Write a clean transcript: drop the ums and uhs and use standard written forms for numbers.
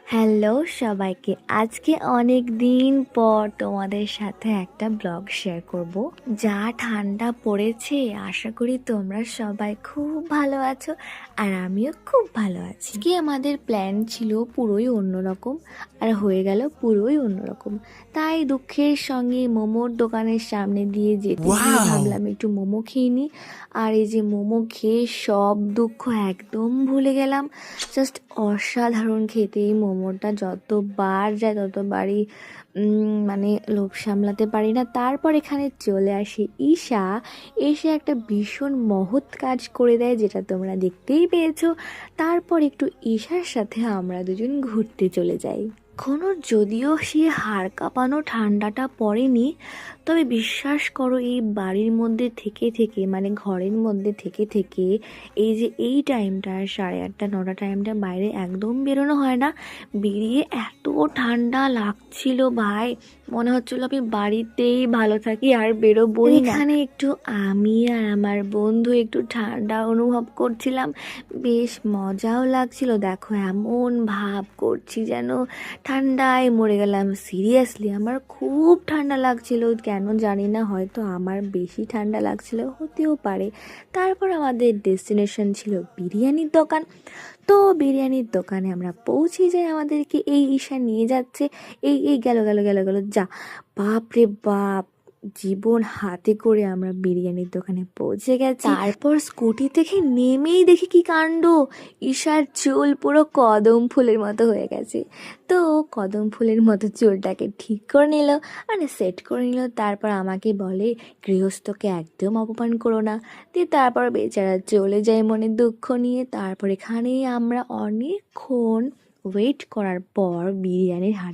Hello সবাইকে, আজকে অনেক দিন পর তোমাদের সাথে একটা ব্লগ শেয়ার করব। যা ঠান্ডা পড়েছে, আশা করি তোমরা সবাই খুব ভালো আছো আর আমিও খুব ভালো আছি। কি আমাদের প্ল্যান ছিল পুরোই অন্যরকম আর হয়ে গেল পুরোই অন্যরকম। তাই দুঃখের সঙ্গে মোমোর দোকানের সামনে দিয়ে যেতে গিয়ে ভাবলাম একটু মোমো খেয়ে নিই। আর এই যে মোমো খেয়ে সব দুঃখ একদম ভুলে গেলাম। জাস্ট অসাধারণ খেতে এই মোমোটা, যতবার যায় ততবারই মানে লোভ সামলাতে পারি না। তারপর এখানে চলে আসি ঈশা, এসে একটা ভীষণ মহৎ কাজ করে দেয়, যেটা তোমরা দেখতেই পেয়েছো। তারপর একটু ঈশার সাথে আমরা দুজন ঘুরতে চলে যাই। এখনও যদিও সে হাড় কাঁপানো ঠান্ডাটা পড়েনি, তবে বিশ্বাস করো এই বাড়ির মধ্যে থেকে থেকে মানে ঘরের মধ্যে থেকে থেকে এই যে এই টাইমটা 8:30 9টা টাইমটা বাইরে একদম বেরোনো হয় না। বেরিয়ে এত ঠান্ডা লাগছিল ভাই, মনে হচ্ছিল আমি বাড়িতেই ভালো থাকি আর বেরোবই না। এখানে একটু আমি আর আমার বন্ধু একটু ঠান্ডা অনুভব করছিলাম, বেশ মজাও লাগছিল। দেখো এমন ভাব করছি যেন ঠান্ডায় মরে গেলাম। সিরিয়াসলি আমার খুব ঠান্ডা লাগছিল, কেন জানি না, হয়তো আমার বেশি ঠান্ডা লাগছিল, হতেও পারে। তারপর আমাদের ডেস্টিনেশন ছিল বিরিয়ানির দোকান। তো বিরিয়ানির দোকানে আমরা পৌঁছে যাই, আমাদেরকে এই ঈশা নিয়ে যাচ্ছে। এই এই গেল গেল গেল গেল যা, বাপ রে বাপ, জীবন হাতে করে আমরা বিরিয়ানির দোকানে পৌঁছে গেছি। তারপর স্কুটি থেকে নেমেই দেখি কি কাণ্ড, ঈশার চুল পুরো কদম ফুলের মতো হয়ে গেছে। তো কদম ফুলের মতো চুলটাকে ঠিক করে নিল, মানে সেট করে নিল। তারপর আমাকে বলে গৃহস্থকে একদম অপমান করো না। দিয়ে তারপর বেচারা চলে যায় মনে দুঃখ নিয়ে। তারপর এখানেই আমরা অনেকক্ষণ ওয়েট করার পর বিরিয়ানির হাঁড়ি